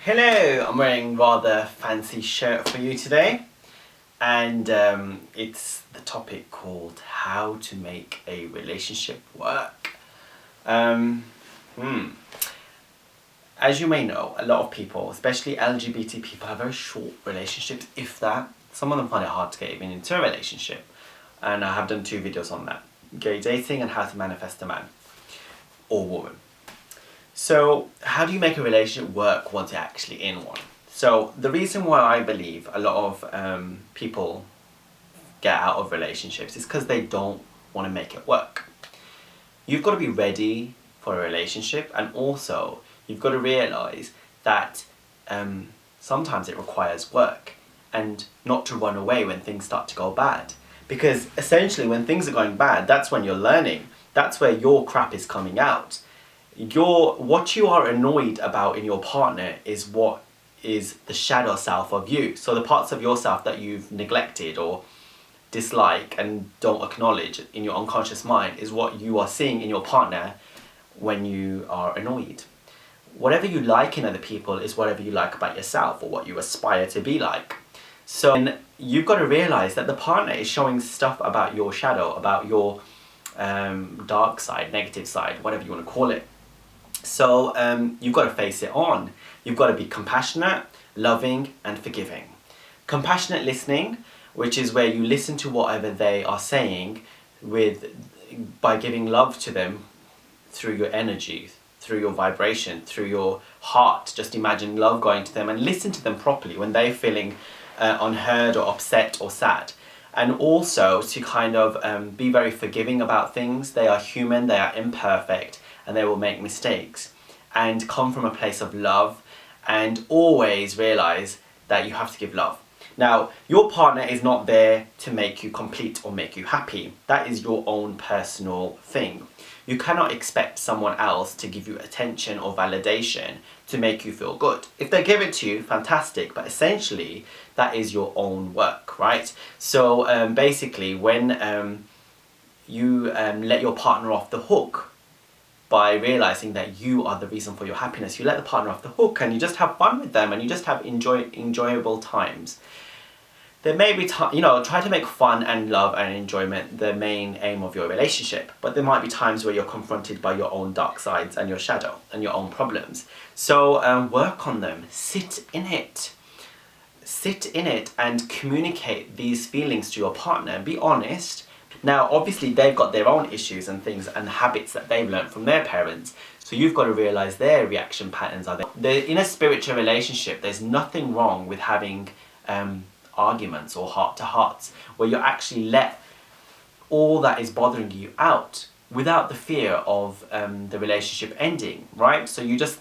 Hello, I'm wearing rather fancy shirt for you today, and it's the topic called how to make a relationship work. Um, hmm. As you may know, a lot of people, especially LGBT people, have very short relationships, if that. Some of them find it hard to get even into a relationship, and I have done 2 videos on that. Gay dating and how to manifest a man or woman. So how do you make a relationship work once you're actually in one? So the reason why I believe a lot of people get out of relationships is because they don't want to make it work. You've got to be ready for a relationship, and also you've got to realise that sometimes it requires work, and not to run away when things start to go bad. Because essentially when things are going bad, that's when you're learning. That's where your crap is coming out. What you are annoyed about in your partner is what is the shadow self of you. So the parts of yourself that you've neglected or dislike and don't acknowledge in your unconscious mind is what you are seeing in your partner when you are annoyed. Whatever you like in other people is whatever you like about yourself, or what you aspire to be like. So you've got to realise that the partner is showing stuff about your shadow, about your dark side, negative side, whatever you want to call it. So you've got to face it on. You've got to be compassionate, loving and forgiving. Compassionate listening, which is where you listen to whatever they are saying by giving love to them through your energy, through your vibration, through your heart. Just imagine love going to them and listen to them properly when they're feeling unheard or upset or sad. And also to kind of be very forgiving about things. They are human, they are imperfect, and they will make mistakes, and come from a place of love, and always realise that you have to give love. Now, your partner is not there to make you complete or make you happy. That is your own personal thing. You cannot expect someone else to give you attention or validation to make you feel good. If they give it to you, fantastic, but essentially that is your own work, right? So basically when you let your partner off the hook by realising that you are the reason for your happiness, you let the partner off the hook and you just have fun with them and you just have enjoyable times. There may be try to make fun and love and enjoyment the main aim of your relationship, but there might be times where you're confronted by your own dark sides and your shadow and your own problems. So work on them, sit in it and communicate these feelings to your partner. Be honest. Now obviously they've got their own issues and things and habits that they've learned from their parents, so you've got to realise their reaction patterns are there. In a spiritual relationship, there's nothing wrong with having arguments or heart-to-hearts where you actually let all that is bothering you out without the fear of the relationship ending, right? So you just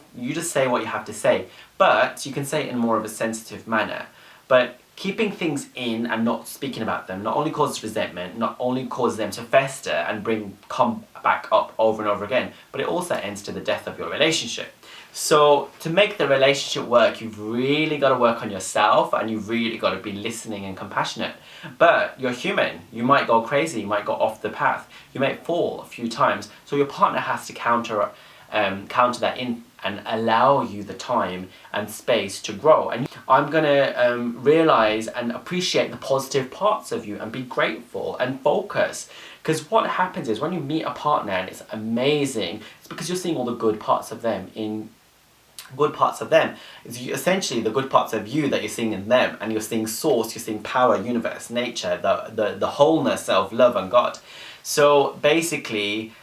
say what you have to say, but you can say it in more of a sensitive manner. But keeping things in and not speaking about them not only causes resentment, not only causes them to fester and come back up over and over again, but it also ends to the death of your relationship. So to make the relationship work, you've really got to work on yourself, and you've really got to be listening and compassionate. But you're human. You might go crazy, you might go off the path, you might fall a few times. So your partner has to counter that in and allow you the time and space to grow. And I'm gonna realise and appreciate the positive parts of you and be grateful and focus. Because what happens is when you meet a partner and it's amazing, it's because you're seeing all the good parts of them It's essentially the good parts of you that you're seeing in them, and you're seeing source, you're seeing power, universe, nature, the wholeness of love and God. So basically,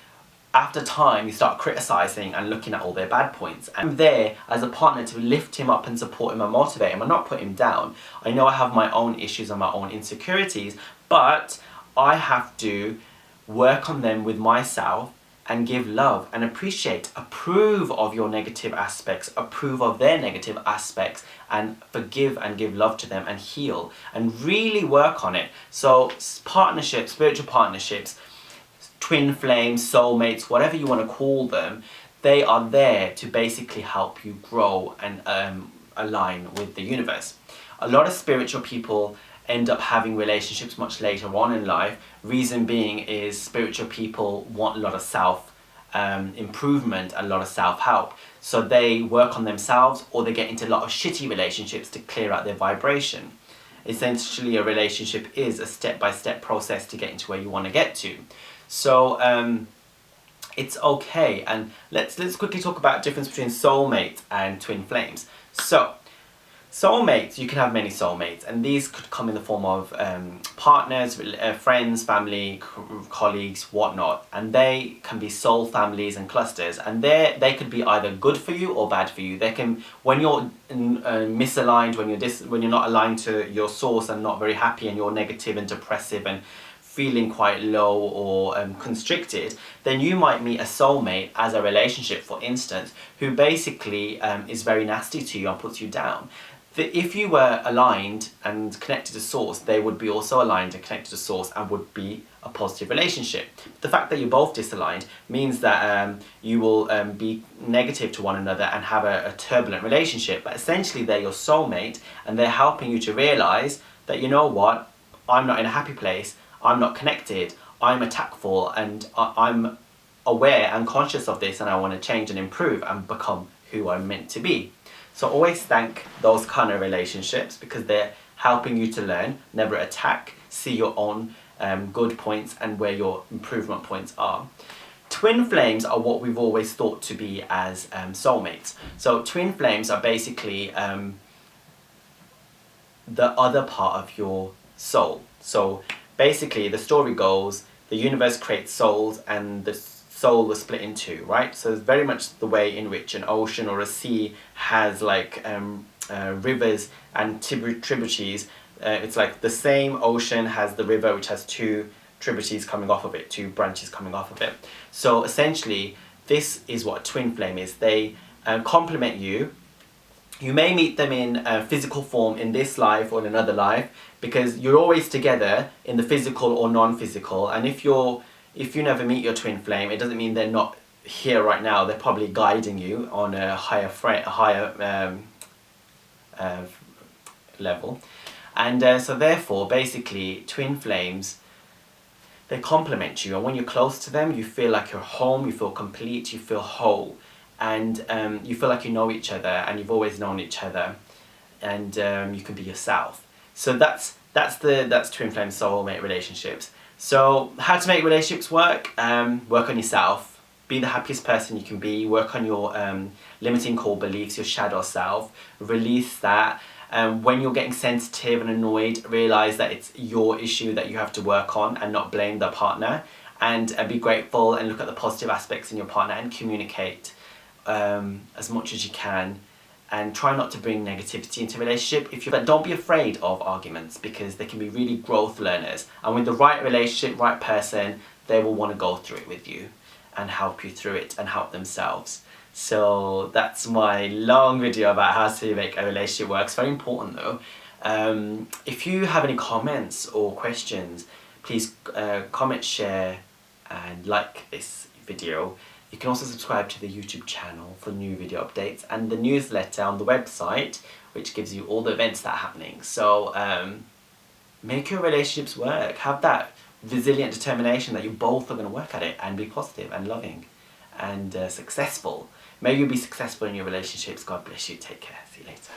after time, you start criticising and looking at all their bad points. I'm there as a partner to lift him up and support him and motivate him and not put him down. I know I have my own issues and my own insecurities, but I have to work on them with myself and give love and approve of your negative aspects, approve of their negative aspects, and forgive and give love to them and heal and really work on it. So partnerships, spiritual partnerships, twin flames, soulmates, whatever you want to call them, they are there to basically help you grow and align with the universe. A lot of spiritual people end up having relationships much later on in life. Reason being is spiritual people want a lot of self improvement, a lot of self-help. So they work on themselves, or they get into a lot of shitty relationships to clear out their vibration. Essentially, a relationship is a step-by-step process to get into where you want to get to. So it's okay. And let's quickly talk about the difference between soulmates and twin flames. So soulmates, you can have many soulmates, and these could come in the form of partners, friends, family, colleagues, whatnot, and they can be soul families and clusters, and they could be either good for you or bad for you. They can, when you're misaligned, when you're not aligned to your source and not very happy, and you're negative and depressive and feeling quite low or constricted, then you might meet a soulmate as a relationship, for instance, who basically is very nasty to you and puts you down. If you were aligned and connected to source, they would be also aligned and connected to source and would be a positive relationship. The fact that you're both disaligned means that you will be negative to one another and have a turbulent relationship. But essentially they're your soulmate, and they're helping you to realise that, you know what, I'm not in a happy place, I'm not connected, I'm attackful, and I'm aware and conscious of this, and I want to change and improve and become who I'm meant to be. So always thank those kind of relationships, because they're helping you to learn, never attack, see your own good points and where your improvement points are. Twin flames are what we've always thought to be as soulmates. So twin flames are basically the other part of your soul. So basically the story goes, the universe creates souls, and the soul was split in two, right? So it's very much the way in which an ocean or a sea has like rivers and tributaries. It's like the same ocean has the river, which has two tributaries coming off of it, two branches coming off of it. So essentially this is what a twin flame is. They complement you. You may meet them in physical form in this life or in another life, because you're always together in the physical or non-physical. And if you never meet your twin flame, it doesn't mean they're not here right now. They're probably guiding you on a higher level. And so therefore, basically, twin flames, they complement you. And when you're close to them, you feel like you're home, you feel complete, you feel whole. And you feel like you know each other, and you've always known each other. And you can be yourself. So that's twin flame soulmate relationships. So how to make relationships work? Work on yourself. Be the happiest person you can be. Work on your limiting core beliefs, your shadow self. Release that. When you're getting sensitive and annoyed, realise that it's your issue that you have to work on, and not blame the partner. And be grateful and look at the positive aspects in your partner and communicate as much as you can. And try not to bring negativity into a relationship. But don't be afraid of arguments, because they can be really growth learners. And with the right relationship, right person, they will want to go through it with you and help you through it and help themselves. So that's my long video about how to make a relationship work. It's very important though. If you have any comments or questions, please comment, share and like this video. You can also subscribe to the YouTube channel for new video updates, and the newsletter on the website, which gives you all the events that are happening. So make your relationships work. Have that resilient determination that you both are going to work at it and be positive and loving and successful. May you be successful in your relationships. God bless you. Take care. See you later.